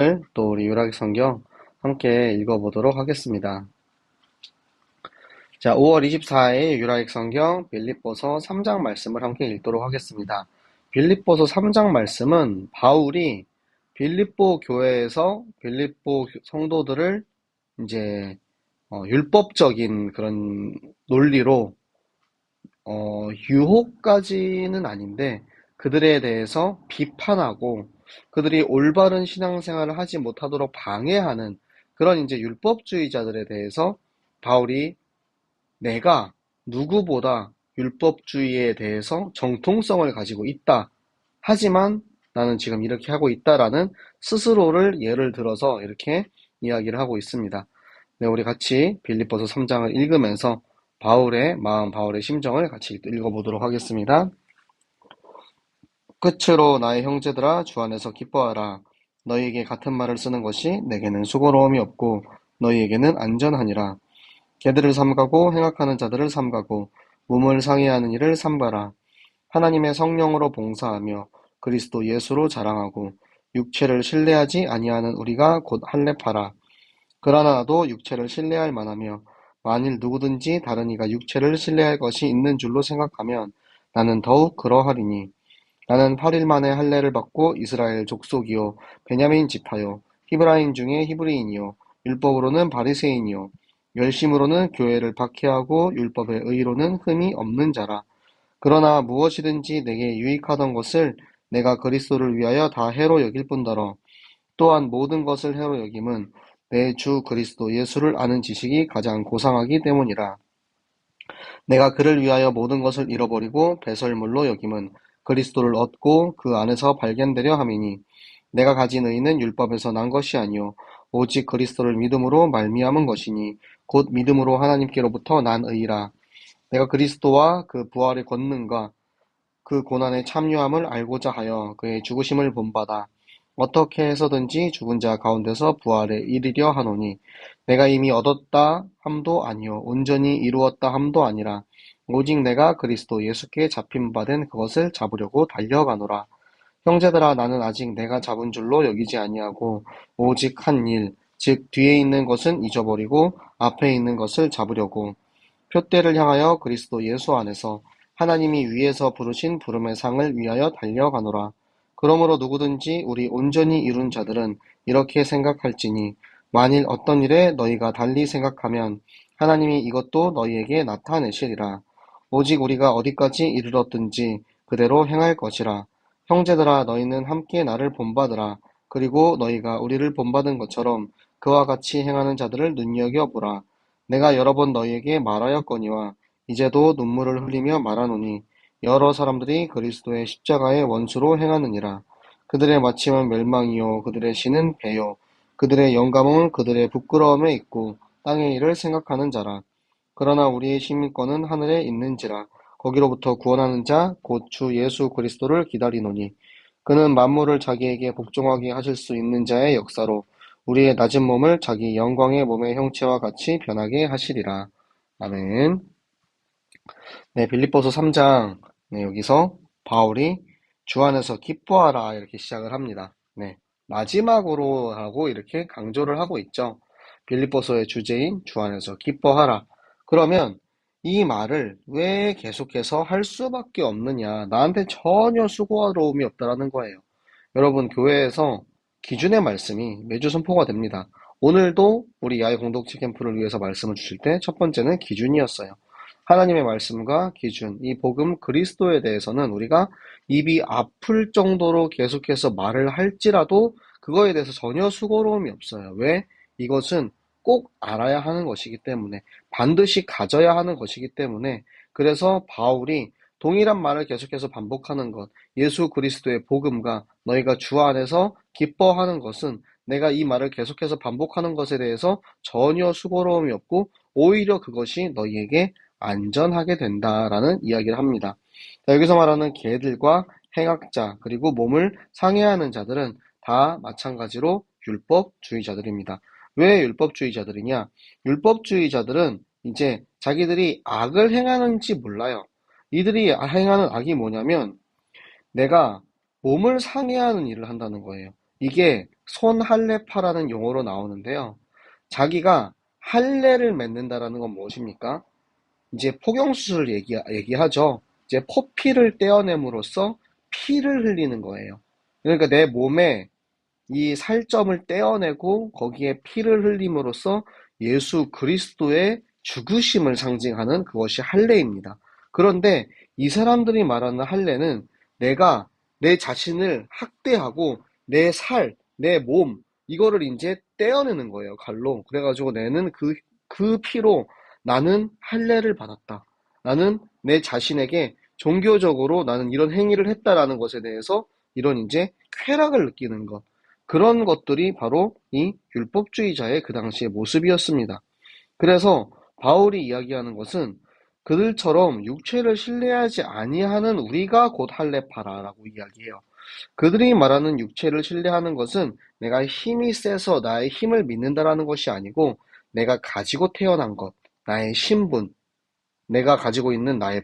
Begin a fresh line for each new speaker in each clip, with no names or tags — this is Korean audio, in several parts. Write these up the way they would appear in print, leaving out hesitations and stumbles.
오늘 또 우리 유라기 성경 함께 읽어보도록 하겠습니다. 자, 5월 24일 유라기 성경 빌립보서 3장 말씀을 함께 읽도록 하겠습니다. 빌립보서 3장 말씀은 바울이 빌립보 교회에서 빌립보 성도들을 이제 율법적인 그런 논리로 유혹까지는 아닌데 그들에 대해서 비판하고 그들이 올바른 신앙생활을 하지 못하도록 방해하는 그런 이제 율법주의자들에 대해서 바울이 내가 누구보다 율법주의에 대해서 정통성을 가지고 있다. 하지만 나는 지금 이렇게 하고 있다라는 스스로를 예를 들어서 이렇게 이야기를 하고 있습니다. 네, 우리 같이 빌립보서 3장을 읽으면서 바울의 마음, 바울의 심정을 같이 읽어보도록 하겠습니다. 끝으로 나의 형제들아 주 안에서 기뻐하라. 너희에게 같은 말을 쓰는 것이 내게는 수고로움이 없고 너희에게는 안전하니라. 개들을 삼가고 행악하는 자들을 삼가고 몸을 상해하는 일을 삼가라. 하나님의 성령으로 봉사하며 그리스도 예수로 자랑하고 육체를 신뢰하지 아니하는 우리가 곧 할례파라. 그러나 나도 육체를 신뢰할 만하며 만일 누구든지 다른 이가 육체를 신뢰할 것이 있는 줄로 생각하면 나는 더욱 그러하리니 나는 8일 만에 할례를 받고 이스라엘 족속이요 베냐민 지파요 히브라인 중에 히브리인이요 율법으로는 바리새인이요 열심으로는 교회를 박해하고 율법의 의로는 흠이 없는 자라. 그러나 무엇이든지 내게 유익하던 것을 내가 그리스도를 위하여 다 해로 여길 뿐더러 또한 모든 것을 해로 여김은 내 주 그리스도 예수를 아는 지식이 가장 고상하기 때문이라. 내가 그를 위하여 모든 것을 잃어버리고 배설물로 여김은 그리스도를 얻고 그 안에서 발견되려 함이니 내가 가진 의는 율법에서 난 것이 아니요 오직 그리스도를 믿음으로 말미암은 것이니 곧 믿음으로 하나님께로부터 난 의라. 내가 그리스도와 그 부활의 권능과 그 고난의 참여함을 알고자 하여 그의 죽으심을 본받아 어떻게 해서든지 죽은 자 가운데서 부활에 이르려 하노니 내가 이미 얻었다 함도 아니요 온전히 이루었다 함도 아니라 오직 내가 그리스도 예수께 잡힌 바 된 그것을 잡으려고 달려가노라. 형제들아 나는 아직 내가 잡은 줄로 여기지 아니하고 오직 한 일, 즉 뒤에 있는 것은 잊어버리고 앞에 있는 것을 잡으려고 표대를 향하여 그리스도 예수 안에서 하나님이 위에서 부르신 부름의 상을 위하여 달려가노라. 그러므로 누구든지 우리 온전히 이룬 자들은 이렇게 생각할지니 만일 어떤 일에 너희가 달리 생각하면 하나님이 이것도 너희에게 나타내시리라. 오직 우리가 어디까지 이르렀든지 그대로 행할 것이라. 형제들아 너희는 함께 나를 본받으라. 그리고 너희가 우리를 본받은 것처럼 그와 같이 행하는 자들을 눈여겨보라. 내가 여러 번 너희에게 말하였거니와 이제도 눈물을 흘리며 말하노니 여러 사람들이 그리스도의 십자가의 원수로 행하느니라. 그들의 마침은 멸망이요 그들의 신은 배요 그들의 영감은 그들의 부끄러움에 있고 땅의 일을 생각하는 자라. 그러나 우리의 시민권은 하늘에 있는지라. 거기로부터 구원하는 자 곧 주 예수 그리스도를 기다리노니 그는 만물을 자기에게 복종하게 하실 수 있는 자의 역사로 우리의 낮은 몸을 자기 영광의 몸의 형체와 같이 변하게 하시리라. 아멘. 네, 빌립보서 3장. 네, 여기서 바울이 주 안에서 기뻐하라 이렇게 시작을 합니다. 네, 마지막으로 하고 이렇게 강조를 하고 있죠. 빌립보서의 주제인 주 안에서 기뻐하라. 그러면 이 말을 왜 계속해서 할 수밖에 없느냐? 나한테 전혀 수고로움이 없다라는 거예요. 여러분, 교회에서 기준의 말씀이 매주 선포가 됩니다. 오늘도 우리 야외 공동체 캠프를 위해서 말씀을 주실 때 첫 번째는 기준이었어요. 하나님의 말씀과 기준, 이 복음 그리스도에 대해서는 우리가 입이 아플 정도로 계속해서 말을 할지라도 그거에 대해서 전혀 수고로움이 없어요. 왜? 이것은 꼭 알아야 하는 것이기 때문에, 반드시 가져야 하는 것이기 때문에, 그래서 바울이 동일한 말을 계속해서 반복하는 것, 예수 그리스도의 복음과 너희가 주 안에서 기뻐하는 것은 내가 이 말을 계속해서 반복하는 것에 대해서 전혀 수고로움이 없고 오히려 그것이 너희에게 안전하게 된다라는 이야기를 합니다. 자, 여기서 말하는 개들과 행악자 그리고 몸을 상해하는 자들은 다 마찬가지로 율법주의자들입니다. 왜 율법주의자들이냐? 율법주의자들은 이제 자기들이 악을 행하는지 몰라요. 이들이 행하는 악이 뭐냐면 내가 몸을 상해하는 일을 한다는 거예요. 이게 손할례파라는 용어로 나오는데요. 자기가 할례를 맺는다라는 건 무엇입니까? 이제 포경수술 얘기하죠. 이제 포피를 떼어냄으로써 피를 흘리는 거예요. 그러니까 내 몸에 이 살점을 떼어내고 거기에 피를 흘림으로써 예수 그리스도의 죽으심을 상징하는 그것이 할례입니다. 그런데 이 사람들이 말하는 할례는 내가 내 자신을 학대하고 내 살, 내 몸, 이거를 이제 떼어내는 거예요, 칼로. 그래가지고 내는 그 피로 나는 할례를 받았다. 나는 내 자신에게 종교적으로 나는 이런 행위를 했다라는 것에 대해서 이런 이제 쾌락을 느끼는 것. 그런 것들이 바로 이 율법주의자의 그 당시의 모습이었습니다. 그래서 바울이 이야기하는 것은 그들처럼 육체를 신뢰하지 아니하는 우리가 곧 할례파라라고 이야기해요. 그들이 말하는 육체를 신뢰하는 것은 내가 힘이 세서 나의 힘을 믿는다라는 것이 아니고 내가 가지고 태어난 것, 나의 신분, 내가 가지고 있는 나의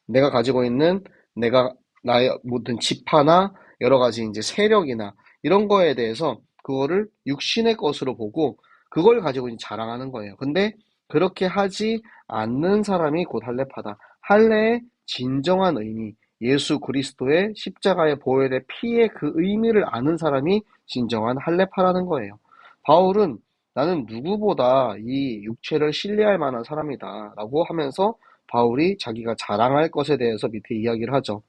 내가 가지고 있는 내가 나의 모든 지파나 여러 가지 이제 세력이나 이런 거에 대해서 그거를 육신의 것으로 보고 그걸 가지고 이제 자랑하는 거예요. 근데 그렇게 하지 않는 사람이 곧 할례파다. 할례의 진정한 의미, 예수 그리스도의 십자가의 보혈의 피의 그 의미를 아는 사람이 진정한 할례파라는 거예요. 바울은 나는 누구보다 이 육체를 신뢰할 만한 사람이다 라고 하면서 바울이 자기가 자랑할 것에 대해서 밑에 이야기를 하죠.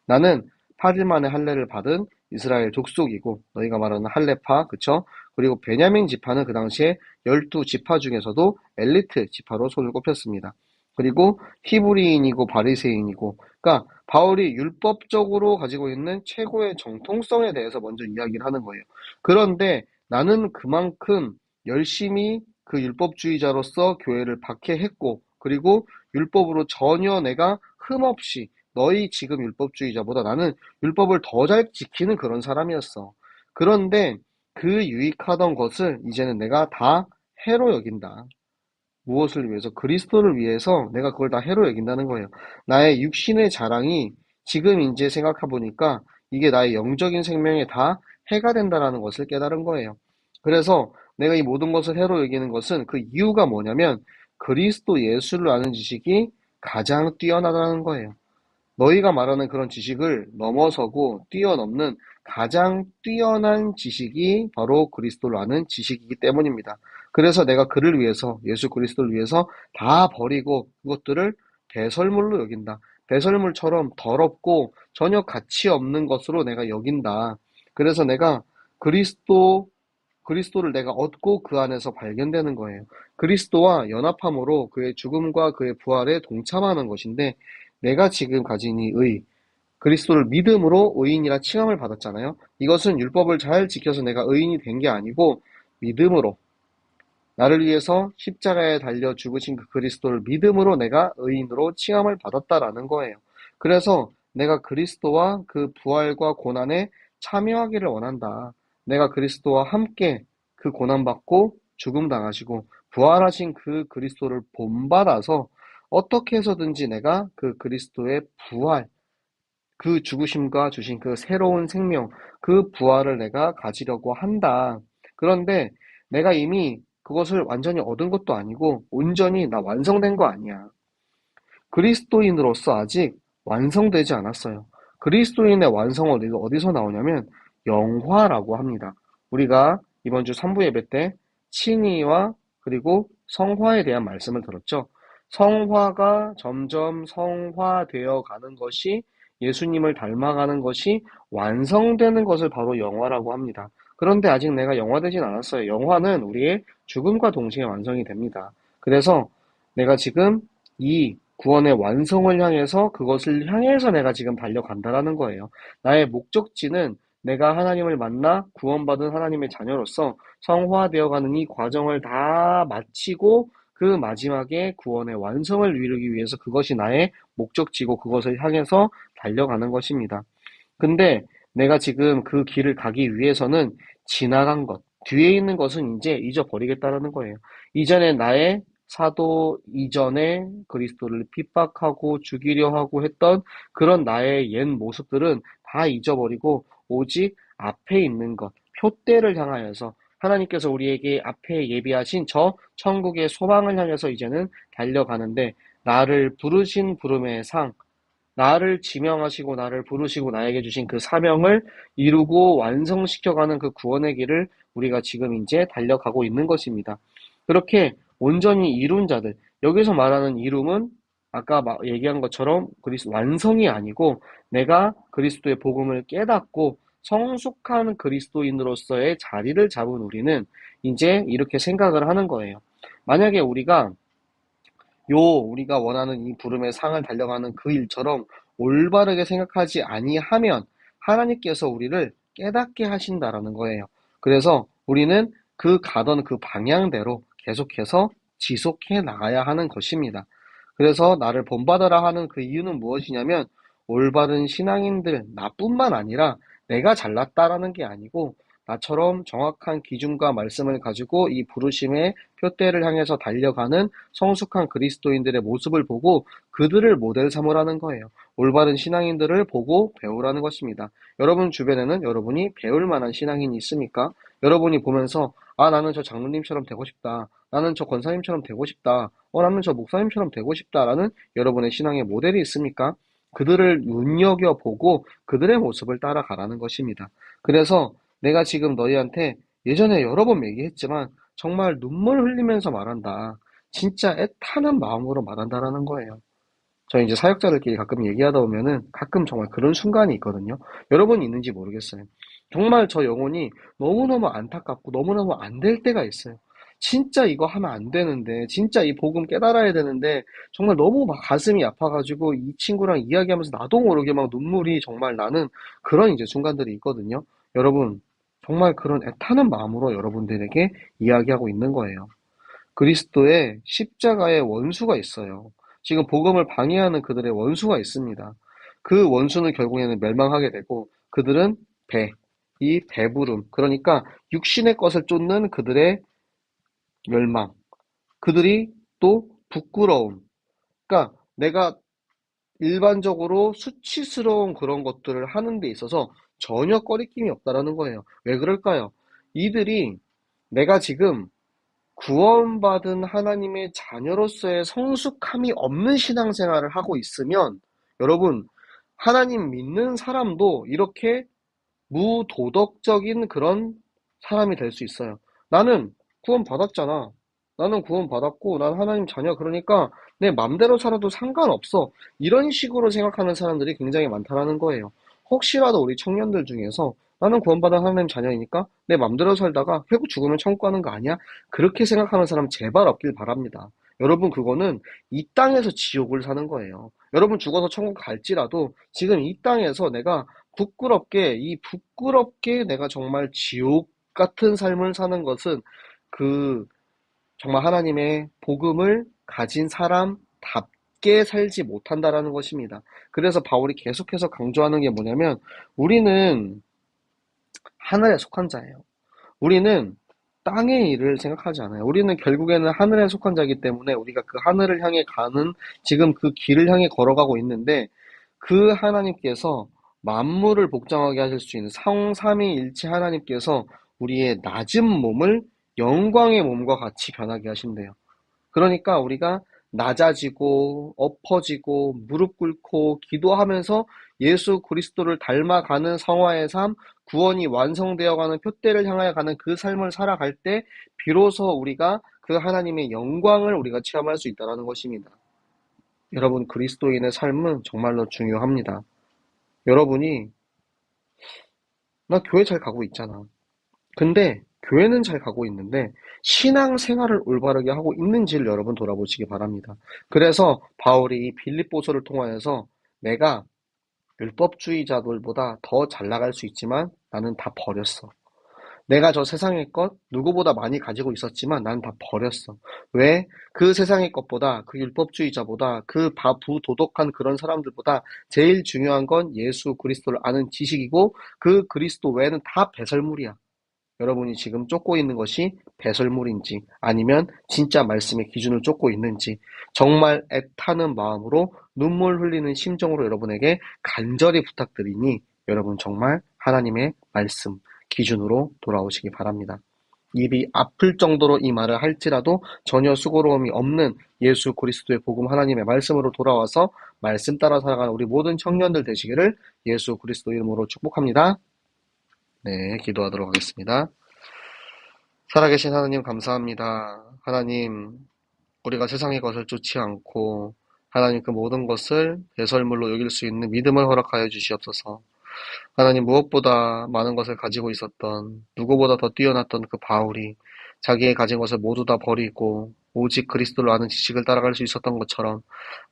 나는 8일 만에 할례를 받은 이스라엘 족속이고 너희가 말하는 할례파, 그쵸? 그리고 베냐민 지파는 그 당시에 12지파 중에서도 엘리트 지파로 손을 꼽혔습니다. 그리고 히브리인이고 바리새인이고 그러니까 바울이 율법적으로 가지고 있는 최고의 정통성에 대해서 먼저 이야기를 하는 거예요. 그런데 나는 그만큼 열심히 그 율법주의자로서 교회를 박해했고 그리고 율법으로 전혀 내가 흠없이 너희 지금 율법주의자보다 나는 율법을 더 잘 지키는 그런 사람이었어. 그런데 그 유익하던 것을 이제는 내가 다 해로 여긴다. 무엇을 위해서? 그리스도를 위해서 내가 그걸 다 해로 여긴다는 거예요. 나의 육신의 자랑이 지금 이제 생각해 보니까 이게 나의 영적인 생명에 다 해가 된다라는 것을 깨달은 거예요. 그래서 내가 이 모든 것을 해로 여기는 것은 그 이유가 뭐냐면 그리스도 예수를 아는 지식이 가장 뛰어나다는 거예요. 너희가 말하는 그런 지식을 넘어서고 뛰어넘는 가장 뛰어난 지식이 바로 그리스도를 아는 지식이기 때문입니다. 그래서 내가 그를 위해서, 예수 그리스도를 위해서 다 버리고 그것들을 배설물로 여긴다. 배설물처럼 더럽고 전혀 가치 없는 것으로 내가 여긴다. 그래서 내가 그리스도를 내가 얻고 그 안에서 발견되는 거예요. 그리스도와 연합함으로 그의 죽음과 그의 부활에 동참하는 것인데 내가 지금 가진 이 그리스도를 믿음으로 의인이라 칭함을 받았잖아요. 이것은 율법을 잘 지켜서 내가 의인이 된 게 아니고 믿음으로 나를 위해서 십자가에 달려 죽으신 그 그리스도를 믿음으로 내가 의인으로 칭함을 받았다라는 거예요. 그래서 내가 그리스도와 그 부활과 고난에 참여하기를 원한다. 내가 그리스도와 함께 그 고난받고 죽음 당하시고 부활하신 그 그리스도를 본받아서 어떻게 해서든지 내가 그 그리스도의 부활, 그 죽으심과 주신 그 새로운 생명, 그 부활을 내가 가지려고 한다. 그런데 내가 이미 그것을 완전히 얻은 것도 아니고 온전히 나 완성된 거 아니야. 그리스도인으로서 아직 완성되지 않았어요. 그리스도인의 완성은 어디서 나오냐면 영화라고 합니다. 우리가 이번 주 3부 예배 때 칭의와 그리고 성화에 대한 말씀을 들었죠. 성화가 점점 성화되어 가는 것이 예수님을 닮아가는 것이 완성되는 것을 바로 영화라고 합니다. 그런데 아직 내가 영화되진 않았어요. 영화는 우리의 죽음과 동시에 완성이 됩니다. 그래서 내가 지금 이 구원의 완성을 향해서 그것을 향해서 내가 지금 달려간다라는 거예요. 나의 목적지는 내가 하나님을 만나 구원받은 하나님의 자녀로서 성화되어가는 이 과정을 다 마치고 그 마지막에 구원의 완성을 이루기 위해서 그것이 나의 목적지고 그것을 향해서 달려가는 것입니다. 근데 내가 지금 그 길을 가기 위해서는 지나간 것, 뒤에 있는 것은 이제 잊어버리겠다라는 거예요. 이전에 나의 사도 이전에 그리스도를 핍박하고 죽이려 하고 했던 그런 나의 옛 모습들은 다 잊어버리고 오직 앞에 있는 것, 표대를 향하여서 하나님께서 우리에게 앞에 예비하신 저 천국의 소망을 향해서 이제는 달려가는데 나를 부르신 부름의 상, 나를 지명하시고 나를 부르시고 나에게 주신 그 사명을 이루고 완성시켜가는 그 구원의 길을 우리가 지금 이제 달려가고 있는 것입니다. 그렇게 온전히 이룬 자들, 여기서 말하는 이룸은 아까 얘기한 것처럼 완성이 아니고 내가 그리스도의 복음을 깨닫고 성숙한 그리스도인으로서의 자리를 잡은 우리는 이제 이렇게 생각을 하는 거예요. 만약에 우리가 원하는 이 부름의 상을 달려가는 그 일처럼 올바르게 생각하지 아니하면 하나님께서 우리를 깨닫게 하신다라는 거예요. 그래서 우리는 가던 그 방향대로 계속해서 지속해 나가야 하는 것입니다. 그래서 나를 본받아라 하는 그 이유는 무엇이냐면 올바른 신앙인들, 나뿐만 아니라 내가 잘났다라는 게 아니고 나처럼 정확한 기준과 말씀을 가지고 이 부르심의 표대를 향해서 달려가는 성숙한 그리스도인들의 모습을 보고 그들을 모델 삼으라는 거예요. 올바른 신앙인들을 보고 배우라는 것입니다. 여러분 주변에는 여러분이 배울 만한 신앙인이 있습니까? 여러분이 보면서 나는 저 장로님처럼 되고 싶다. 나는 저 권사님처럼 되고 싶다. 나는 저 목사님처럼 되고 싶다라는 여러분의 신앙의 모델이 있습니까? 그들을 눈여겨보고 그들의 모습을 따라가라는 것입니다. 그래서 내가 지금 너희한테 예전에 여러 번 얘기했지만 정말 눈물 흘리면서 말한다. 진짜 애타는 마음으로 말한다라는 거예요. 저희 이제 사역자들끼리 가끔 얘기하다 보면은 가끔 정말 그런 순간이 있거든요. 여러분 있는지 모르겠어요. 정말 저 영혼이 너무너무 안타깝고 너무너무 안 될 때가 있어요. 진짜 이거 하면 안 되는데, 진짜 이 복음 깨달아야 되는데, 정말 너무 막 가슴이 아파가지고 이 친구랑 이야기하면서 나도 모르게 막 눈물이 정말 나는 그런 이제 순간들이 있거든요. 여러분, 정말 그런 애타는 마음으로 여러분들에게 이야기하고 있는 거예요. 그리스도의 십자가의 원수가 있어요. 지금 복음을 방해하는 그들의 원수가 있습니다. 그 원수는 결국에는 멸망하게 되고 그들은 이 배부름, 그러니까 육신의 것을 쫓는 그들의 멸망, 그들이 또 부끄러움, 그러니까 내가 일반적으로 수치스러운 그런 것들을 하는 데 있어서 전혀 꺼리낌이 없다라는 거예요. 왜 그럴까요? 이들이 내가 지금 구원받은 하나님의 자녀로서의 성숙함이 없는 신앙생활을 하고 있으면 여러분, 하나님 믿는 사람도 이렇게 무도덕적인 그런 사람이 될 수 있어요. 나는 구원받았잖아. 나는 구원받았고 난 하나님 자녀, 그러니까 내 맘대로 살아도 상관없어. 이런 식으로 생각하는 사람들이 굉장히 많다는 거예요. 혹시라도 우리 청년들 중에서 나는 구원받은 하나님 자녀이니까 내 맘대로 살다가 결국 죽으면 천국 가는 거 아니야? 그렇게 생각하는 사람 제발 없길 바랍니다. 여러분, 그거는 이 땅에서 지옥을 사는 거예요. 여러분 죽어서 천국 갈지라도 지금 이 땅에서 내가 부끄럽게 내가 정말 지옥 같은 삶을 사는 것은 정말 하나님의 복음을 가진 사람답게 살지 못한다라는 것입니다. 그래서 바울이 계속해서 강조하는 게 뭐냐면 우리는 하늘에 속한 자예요. 우리는 땅의 일을 생각하지 않아요. 우리는 결국에는 하늘에 속한 자이기 때문에 우리가 그 하늘을 향해 가는 지금 그 길을 향해 걸어가고 있는데 그 하나님께서 만물을 복장하게 하실 수 있는 성삼위일체 하나님께서 우리의 낮은 몸을 영광의 몸과 같이 변하게 하신대요. 그러니까 우리가 낮아지고 엎어지고 무릎 꿇고 기도하면서 예수 그리스도를 닮아가는 성화의 삶, 구원이 완성되어가는 표대를 향하여 가는 그 삶을 살아갈 때 비로소 우리가 그 하나님의 영광을 우리가 체험할 수 있다는 것입니다. 여러분, 그리스도인의 삶은 정말로 중요합니다. 여러분이 나 교회 잘 가고 있잖아. 근데 교회는 잘 가고 있는데 신앙생활을 올바르게 하고 있는지를 여러분 돌아보시기 바랍니다. 그래서 바울이 이 빌립보서를 통하여서 내가 율법주의자들보다 더 잘 나갈 수 있지만 나는 다 버렸어. 내가 저 세상의 것 누구보다 많이 가지고 있었지만 난 다 버렸어. 왜? 그 세상의 것보다, 그 율법주의자보다, 그 부도덕한 그런 사람들보다 제일 중요한 건 예수 그리스도를 아는 지식이고 그 그리스도 외에는 다 배설물이야. 여러분이 지금 쫓고 있는 것이 배설물인지 아니면 진짜 말씀의 기준을 쫓고 있는지 정말 애타는 마음으로 눈물 흘리는 심정으로 여러분에게 간절히 부탁드리니 여러분 정말 하나님의 말씀 기준으로 돌아오시기 바랍니다. 입이 아플 정도로 이 말을 할지라도 전혀 수고로움이 없는 예수 그리스도의 복음 하나님의 말씀으로 돌아와서 말씀 따라 살아가는 우리 모든 청년들 되시기를 예수 그리스도 이름으로 축복합니다. 네, 기도하도록 하겠습니다. 살아계신 하나님 감사합니다. 하나님, 우리가 세상의 것을 쫓지 않고 하나님 그 모든 것을 배설물로 여길 수 있는 믿음을 허락하여 주시옵소서. 하나님 무엇보다 많은 것을 가지고 있었던 누구보다 더 뛰어났던 그 바울이 자기의 가진 것을 모두 다 버리고 오직 그리스도를 아는 지식을 따라갈 수 있었던 것처럼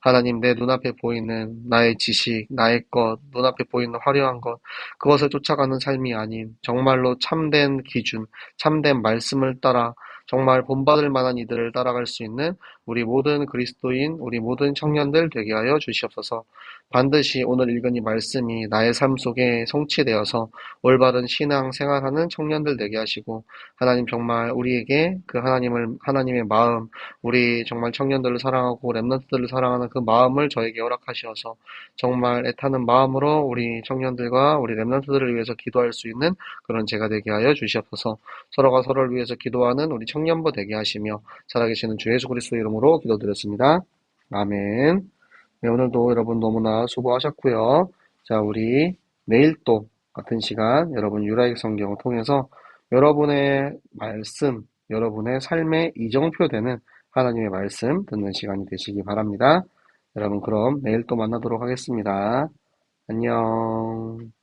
하나님 내 눈앞에 보이는 나의 지식, 나의 것, 눈앞에 보이는 화려한 것 그것을 쫓아가는 삶이 아닌 정말로 참된 기준, 참된 말씀을 따라 정말 본받을 만한 이들을 따라갈 수 있는 우리 모든 그리스도인, 우리 모든 청년들 되게 하여 주시옵소서. 반드시 오늘 읽은 이 말씀이 나의 삶 속에 성취되어서 올바른 신앙 생활하는 청년들 되게 하시고 하나님 정말 우리에게 그 하나님의 마음, 우리 정말 청년들을 사랑하고 렘넌트들을 사랑하는 그 마음을 저에게 허락하시어서 정말 애타는 마음으로 우리 청년들과 우리 렘넌트들을 위해서 기도할 수 있는 그런 제가 되게 하여 주시옵소서. 서로가 서로를 위해서 기도하는 우리 청년부 되게 하시며 살아계시는 주 예수 그리스도 이름으로 기도드렸습니다. 아멘. 네, 오늘도 여러분 너무나 수고하셨고요. 자, 우리 내일 또 같은 시간 여러분 유라익 성경을 통해서 여러분의 말씀, 여러분의 삶의 이정표 되는 하나님의 말씀 듣는 시간이 되시기 바랍니다. 여러분 그럼 내일 또 만나도록 하겠습니다. 안녕.